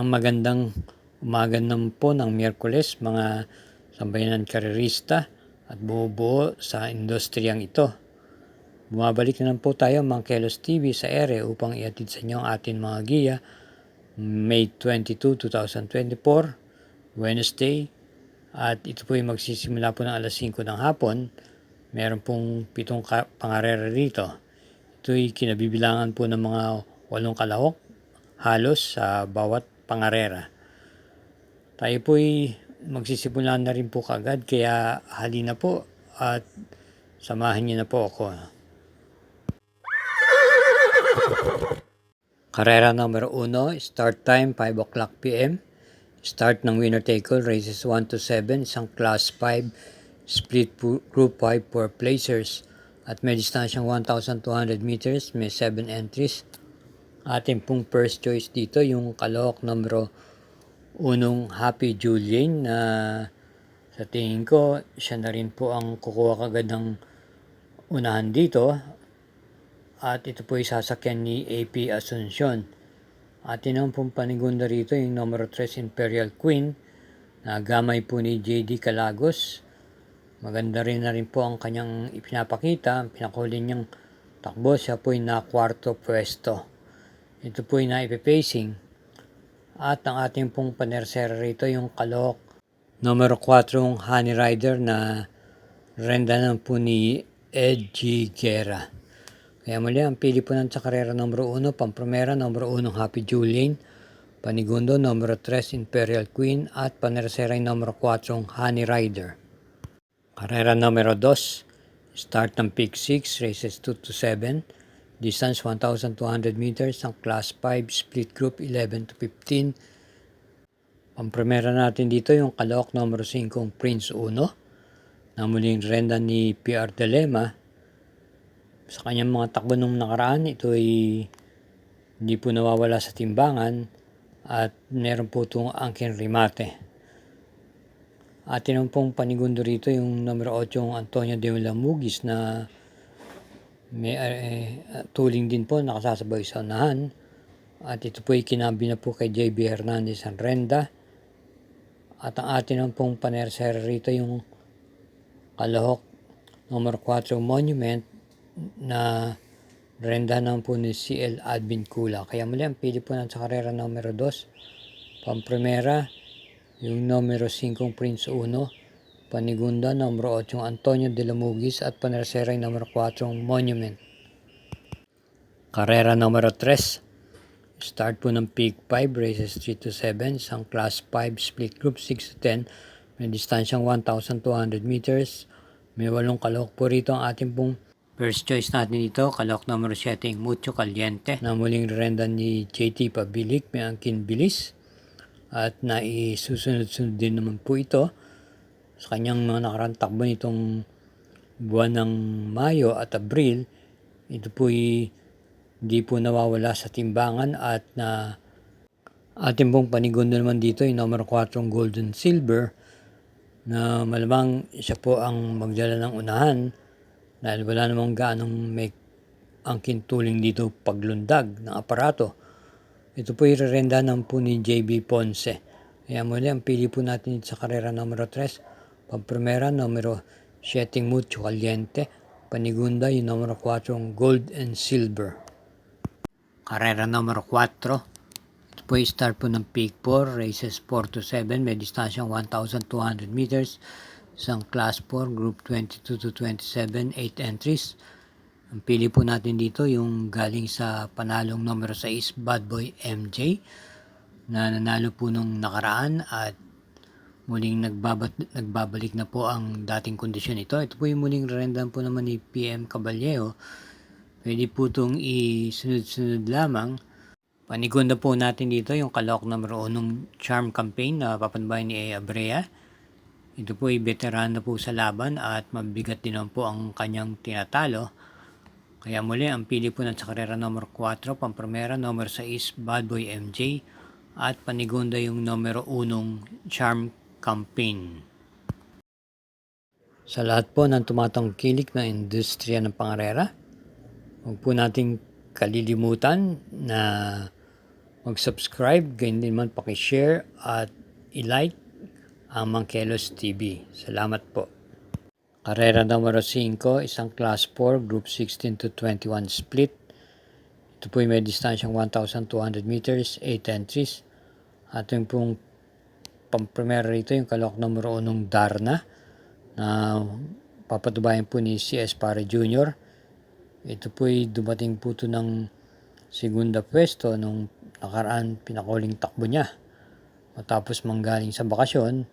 Isang magandang umaga naman po ng Miyerkules, mga sambayanan karerista at buo-buo sa industriyang ito. Bumabalik na lang po tayo mga Kelos TV sa ere upang iatid sa inyo ang ating mga giya. May 22, 2024, Wednesday, at ito po ay magsisimula po ng alas 5 ng hapon. Meron pong 7 pangarera rito. Ito ay kinabibilangan po ng mga 8 kalahok halos sa bawat pangarera. Tayo po ay magsisimula na rin po kaagad, kaya halina po at samahan niyo na po ako. Karera numero 1, start time 5 o'clock p.m. Start ng winner take all, races 1 to 7, isang class 5, split group 5 for placers. At may distansyang 1,200 meters, may 7 entries. Ating pong first choice dito, yung kalahok numero 1, Happy Julian, na sa tingin ko, siya na rin po ang kukuha kagad ng unahan dito. At ito po ay sasakyan ni AP Asuncion. Atin naman pong panigunda rito yung numero 3, Imperial Queen, na gamay po ni JD Calagos. Maganda rin na rin po ang kanyang ipinapakita. Ang pinakahuli niyang takbo, siya po ay na kwarto pwesto. Ito po ay naipipacing. At ang ating pong panersera rito yung kalahok numero 4, Honey Rider, na renda na po ni Ed G. Guerra. Kaya muli, ang pili po ng sa karera numero 1, pampromera numero 1, Happy Julian, panigundo numero 3, Imperial Queen, at panersera numero 4, Honey Rider. Karera numero 2, start ng pick 6, races 2 to 7, distance 1,200 meters, ang class 5, split group 11 to 15. Pampremera natin dito yung kalahok numero 5, Prince 1, na muling renda ni PR Dilema. Sa kanyang mga takbo nung nakaraan, ito ay hindi po nawawala sa timbangan at meron po itong angkin rimate. Atin naman pong panigundo rito yung numero 8, Antonio de Lamugis, na may tuling din po, nakasasabay sa unahan. At ito po ay kinabi na po kay JB Hernandez ang renda. At ang atin naman pong panersera rito yung kalahok numero 4, Monument, na renda naman po ni CL Admin Kula. Kaya muli, ang pili po sa karera numero 2, pampremera yung numero 5, Prince 1, panigunda numero 8, Antonio de Lamugis, at panersera yung numero 4, Monument. Karera numero 3, start po ng peak 5, races 3 to 7, isang class 5, split group 6 to 10, may distansyang 1,200 meters, may 8 kalahok po rito. Ang ating pong first choice natin dito, kalahok numero 7, Mucho Caliente, na muling renda ni JT Pabilik, may angkin bilis, at naisusunod-sunod din naman po ito sa kanyang mga nakarang takbo nitong buwan ng Mayo at Abril. Ito po hindi po nawawala sa timbangan, at na ating pong panigundo naman dito yung numero 4, Golden Silver, na malamang siya po ang magdala ng unahan dahil wala namang gaanong may angkin tuling dito paglundag ng aparato. Ito po irerenda ng po ni JB Ponce. Kaya muli, ang pili po natin sa karera numero 3, pampremera numero 7, Mucho Caliente, panigunda yung numero 4, Gold and Silver. Karera numero 4, ito po start po ng peak 4, races 4 to 7, may distansyang 1,200 meters, isang class 4, group 22 to 27, 8 entries. Ang pili po natin dito yung galing sa panalong numero 6, Bad Boy MJ, na nanalo po nung nakaraan at muling nagbabalik na po ang dating kondisyon ito. Ito po yung muling rendan po naman ni PM Caballero. Pwede po itong isunod-sunod lamang. Panigunda po natin dito yung kalahok numero 1, Charm Campaign, na papanbayan ni A. Abrea. Ito po ay veteran na po sa laban at mabigat din naman po ang kanyang tinatalo. Kaya muli, ang pili po sa karera numero 4, pampremera numero 6, Bad Boy MJ, at panigunda yung numero 1, Charm Campaign. Sa lahat po ng tumatangkilik na industriya ng pangarera, huwag po nating kalilimutan na mag-subscribe, ganyan din man paki-share at i-like ang Mangkelos TV. Salamat po. Karera numero 5, isang Class 4, Group 16 to 21 split. Ito po may distansyang 1,200 meters, 8 entries. At yung pong pampremera rito, yung kalahok numero 1 Darna, na papatubayan po ni CS Pare Jr. Ito po ay dumating po ito ng segunda pwesto nung nakaraan pinakuling takbo niya. Matapos manggaling sa bakasyon,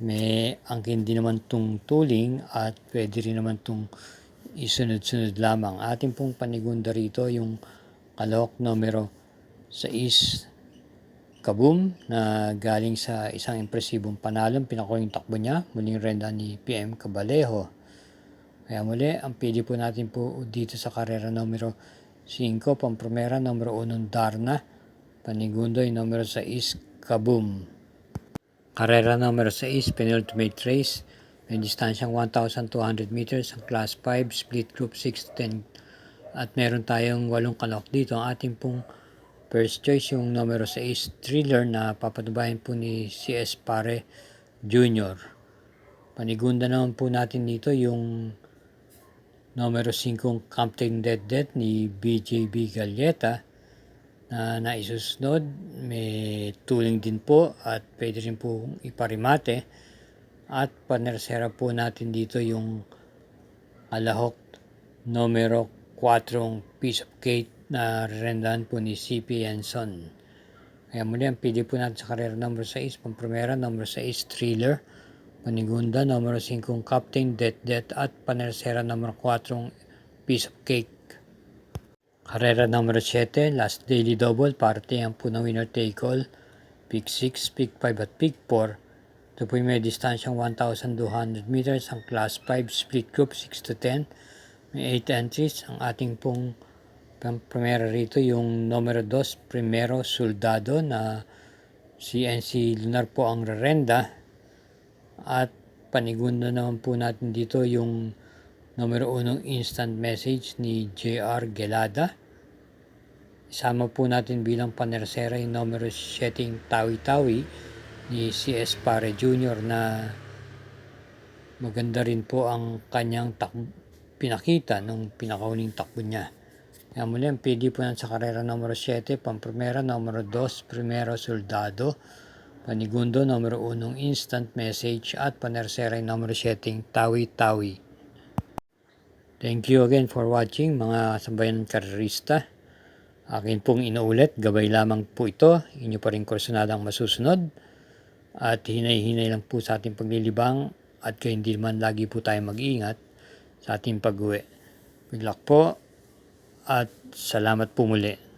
may angkin din naman itong tuling at pwede rin naman itong isunod-sunod lamang. Ating pong panigunda rito yung kalahok numero 6 Kaboom na galing sa isang impresibong panalong pinakuling takbo niya, muling renda ni PM Cabalejo. Kaya muli, ang pili po natin po dito sa karera numero 5, pampremera numero 1 Darna, panigundo yung numero 6 Kaboom. Karera numero 6, penultimate race, may distansyang 1,200 meters, ang class 5, split group 6 to 10. At meron tayong 8 kalahok dito. Ang ating pong first choice yung numero 6, Thriller, na papatubayan po ni CS Pare Jr. Panigunda naman po natin dito yung numero 5, Captain Dead ni BJB Galleta, na naisusunod. May tuling din po at pwede rin po iparimate. At panersera po natin dito yung alahok numero 4, Piece of Cake, na rendahan po ni CP Enson. Kaya muli ang pili po natin sa karera numero 6, pampremera numero 6 Thriller, panigunda numero 5 Captain Death at panersera numero 4 Piece of Cake. Karera numero 7, last daily double, partihan po ng winner take all, pick 6, pick 5 at pick 4. Ito po may distansyang 1,200 meters, ang class 5 split group 6 to 10. May 8 entries. Ang ating pong primera rito yung numero 2, Primero Soldado, na CNC Lunar po ang rerenda. At panigunda naman po natin dito yung numero 1 Instant Message ni JR Gelada. Isama po natin bilang panersera yung numero 7 Tawi-Tawi ni CS Pare Jr. na maganda rin po ang kanyang pinakita nung pinakauling takbo niya. Kaya muli ang PD po yan sa karera numero 7, pampremera numero 2, Primero Soldado, panigundo numero 1 Instant Message at panersera yung numero 7 Tawi-Tawi. Thank you again for watching mga sambayan karerista. Akin pong inuulit, gabay lamang po ito, inyo pa rin kursunadang masusunod at hinay-hinay lang po sa ating paglilibang at kaya hindi man lagi po tayo mag-iingat sa ating pag-uwi. Good luck po at salamat po muli.